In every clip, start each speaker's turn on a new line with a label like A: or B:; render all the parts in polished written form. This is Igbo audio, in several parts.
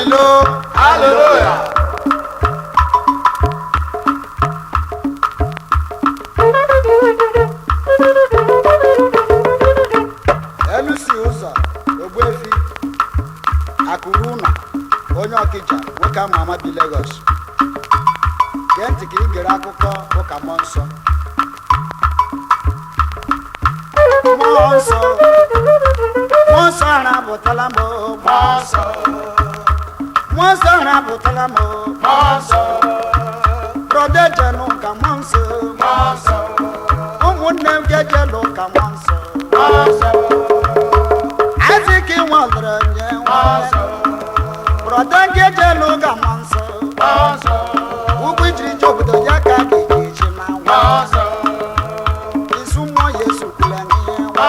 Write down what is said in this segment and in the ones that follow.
A: Hallelujah. Elusi ụzọ Ogbuefi Akuruna onye Ọkịja nwoke ama ama bi Lagos. Gee ntị ka ị gere akụkọ ụka mmụọ nsọ. Mmụọ nsọ, mmụọ nsọ arapụtala m, mmụọ nsọ, mmụọ nsọ arapụtala m, mmụọ nsọ, brọda ejenu ka mmụọ nsọ, mmụọ nsọ, ụmụnne m ga-ejelu ka mmụọ nsọ, mmụọ nsọ, aziki nwalere nye nwanne, brọda ga-ejelu ka mmụọ nsọ, mmụọ nsọ, ugwu ijiri je obodo ya ka ga-eji na nwa, isu mmụọ ya esokwula n'ihe nwa,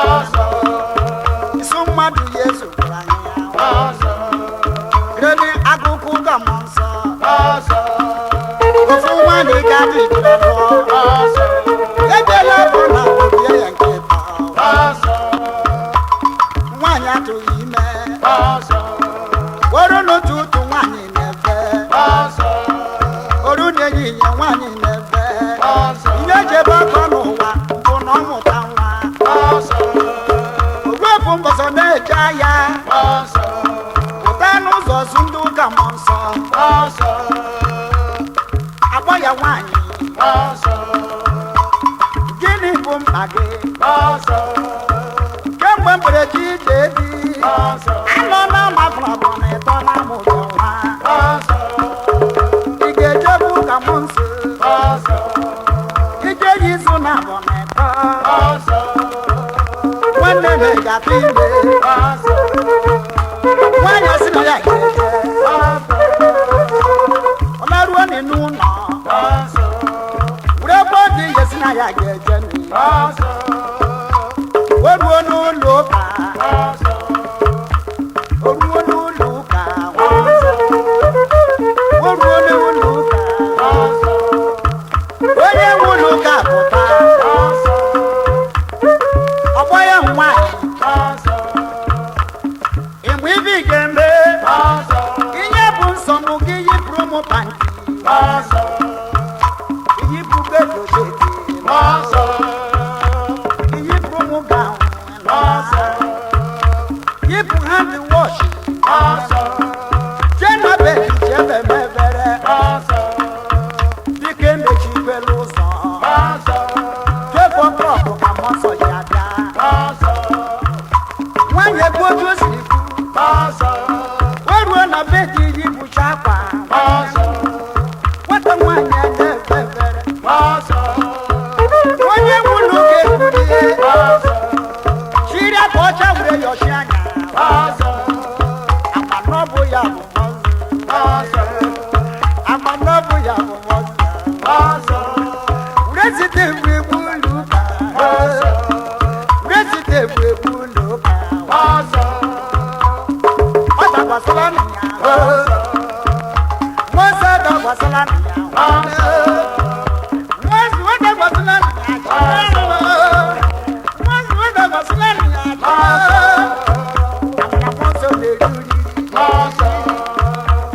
A: isu mmadụ ya esokwula n'ihe nwa, rene akụkụ ka mmụọ nsọ, ofu nwaanyị ga-adị jiri lụọ, ejela bụ na obie ya nke taa, nwaanyị atụghị ime, oru n'otu ụtụ nwaanyị na-efe, oru na-ehihie nwaanyị na-efe, ihe eji ebe akọ n'ụwa bụ na ọ mụta nwa, ogbuefu mbọsọ na-eje ahịa, pụta n'ụzọ zu ndị ụka mmụọ nsọ, akpọ ya nwaanyị, gịnị bụ mkpa gị? Kemgbe mberede ije di, anọ na amabụrabụ na ịtọ na amụghị nwa, ị ga-ejebu ụka mmụọ nsọ, ije ya izu na abụ na ịtọ, nwanne na-egata ime, nwaanyị si na ya ga-eje, ọ na-ruo n'ụlọ, were ebe ọ dị ihe si na ya ga-eje, weruo n'ụlọ ụka, oruo n'ụlọ ụka, oruo n'ụlọ ụka, onye nwe ụlọ ụka pụta, ọgbọ ya nwaanyị, mgbe ibe ị ga-eme ihe bụ nsogbu gị, yipụrụ m panti, yipụ gedojedi, yipụ m gawn, yipụ hand wash, jenabe jebe mebere, dike mechibere ụzọ, jefọ klọbụ ka mọsọ ya bịa, nwaanyị ebe otu o siri kwu, weruo na be dị yipụcha akwa, nwata nwaanyị na-efe efere, onye nwụrụ ga-ekwurie, chiri aka ọcha were yọchi anya, ama n'ọbụ ya bụ ama n'ọbụ ya bụ resite egwu egwu ụlọ ụka, resite egwu egwu ụlọ ụka, ọ dakwasịla nna ya, nwasa dakwasịla nna ya, nwasa dakwasịla nna ya, nwasa dakwasịla nna ya, amana nwoso na-eri oriri,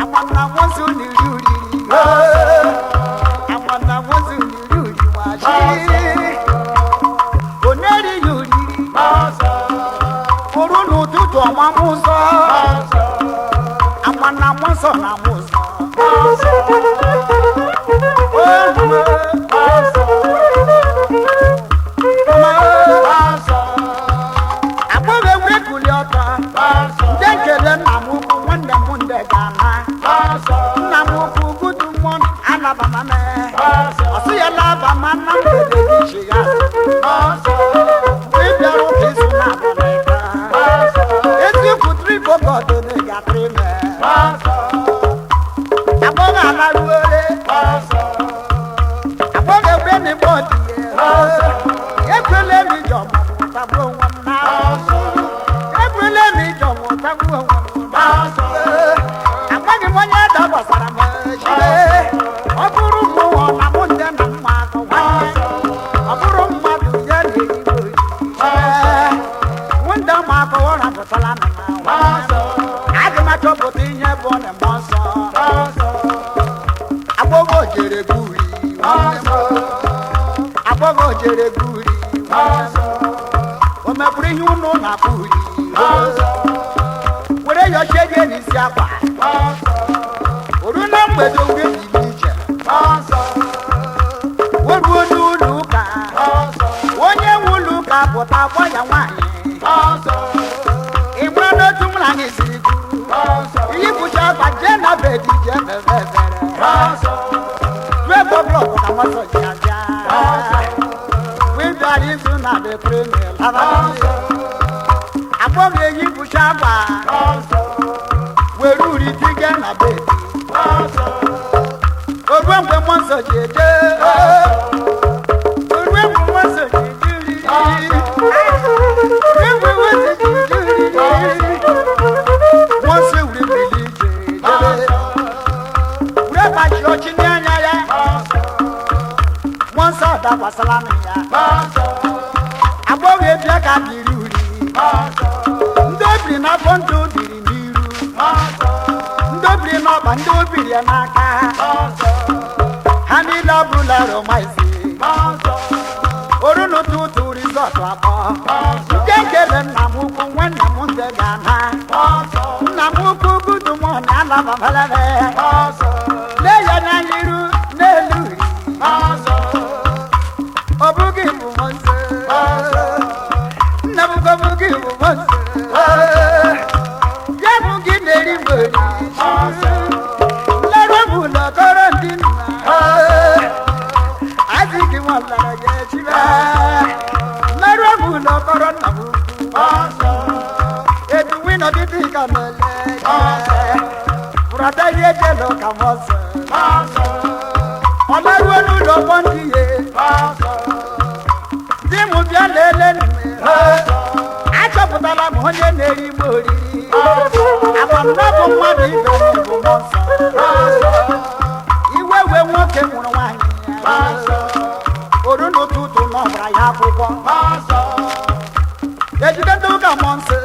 A: amana nwoso na-eri oriri, amana nwoso na-eri oriri, wachi ọ na-erighị oriri, furu n'ụtụtụ ọma m ụzọ, amana nwoso na m ụzọ, agbọghọ ewure kuli ọtọ, ndị nkele nna m ukwu nwanne m ndị ga-ana, nna m ukwu gudu mmụọ alabama ọsị ya labama na mgbede gị chi ya, mgbe ị bịara ụka izu na abụọ ịta, eziokwu tribo godo na-egatịrị ime, agbọghọ alaruore, agbọghọ ewure n'igbe ọdịye, ekwele m ije ọmụmụ tagbuo onwe m na, ekwele m ije ọmụmụ tagbuo onwe m na, amaghị m onye da gbasara m ejide, ọ bụrụ mmụọ na mụ nde na mma akọ nwanne, ọ bụrụ mmadụ ya na-erigbo nwunde ụmụ akọ ọ rapụtala m na nwa, adị m chọpụta ihe bụ na mmụọ nsọ agbọghọ jere guri agbọghọ jere guri o mepụrụ ihe unu na-akpụri were yochie gị n'isi akwa oru na mgbede ure n'ime ije weruo n'ụlọ ụka onye nwe ụlọ ụka pụta akpọ ya nwaanyị ịgbara n'otu mụ na anyị siri kwu iyi bụcha akwa jee na bedi jee mebe ebere blọọgụ na mọsọ ji abịa wibịara izu na depremi agbọghọ eyi bụcha agba were uri tige na bedi oruo mgbe mmụọ nsọ ji eje oruo mgbe mmụọ nsọ ji ejiri mmụọ nsọ wuri mmiri ije wure bachi ọchị n'anya ya mmụọ nsọ dakwasala m ya agbọghọ ebia ka biri uri ndị obiri n'afọ ndị obiri n'iru ndị obiri n'ọba ndị obiri ya n'aka ha niile ọbụla romaisi oru n'ụtụtụ rizọtụ akpọ nke nkele nna m ukwu nwanne m nze ga-ana nna m ukwu gudumọn alababalebe lee ya n'anya iru n'elu uri ọ bụghị bụ nze nna m ukwu bụghị bụ nze ya bụ gị na-eri mgberi nleru bụ lọkọrọ ndị nna adịghị m ọlara ga-echibe nleru bụ lọkọrọ nna m ukwu eduwi nọdịdị ka mele bụrata ihe jelo ka m ọsọ ọlaruo n'ụlọ ọgbọ ndị ihe di m bịa lele nne achọpụtala m onye na-eri m oriri amamna bụ mmadụ ibe m bụ mmụọ nsọ iwe wee nwoke nwụrụ nwaanyị ya oru n'ụtụtụ n'ọbara ya akwụkwọ ejide ndị ụka mmụọ nsọ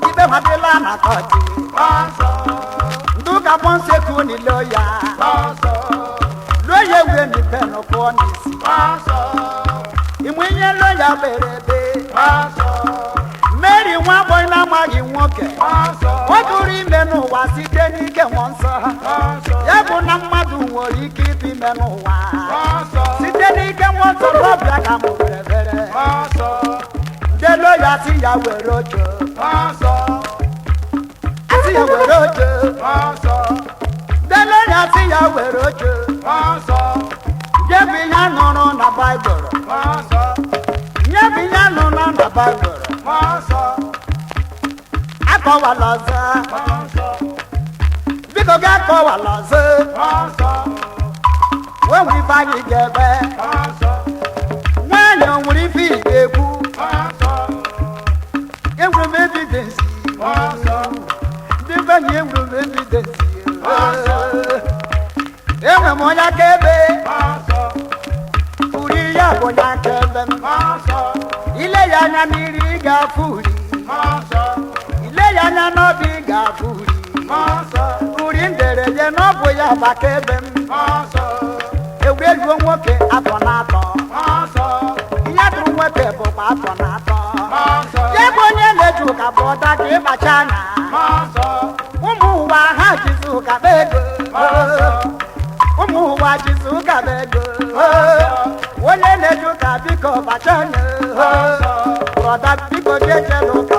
A: ibe ha dịla na kọtị ndị ụka mmụọ nsọ eku n'ilo ya luo ya ewe n'ipe n'ụkwụ n'isi ịmụ ihe lo ya bere ebe Mary nwa agbọghọ na-amaghị nwoke ọ tụrụ ime n'ụwa site n'ike mmụọ nsọ ya bụ na mmadụ nwere ike ịtụ ime n'ụwa site n'ike mmụọ nsọ n'ọbịa ka m were bere ndelo ya si ya were ojo asị ya were ojo ndelo ya si ya were ojo nyebi ihe nụrụ na Baịbụl nyebi ihe nụrụ na Baịbụl akọwala ọzọ biko gị akọwala ọzọ wee nwere ife anyị ga-ebe nwaanyị o nwere ife ị ga-ekwu enwere m evidensi ndị be anyị enwere m evidensi enwere m onye akaebe uri ya bụ onye akaebe m ile ya anya n'iri ị ga-afụ uri ile ya anya n'obi ị ga-afụ uri nderede n'ọbụ ya bụ akaebe m egwuregwu nwoke afọ na-atọ ihe dụrụ nwoke bụkwa afọ na-atọ ya bụ onye na-eji ụka bụ ọda ka ịkpacha anya ụmụ ụwa ha jizi ụka bụ ego ụmụ ụwa jizi ụka bụ ego onye na-eji ụka biko kpacha anya brọda biko jee jee n'ụka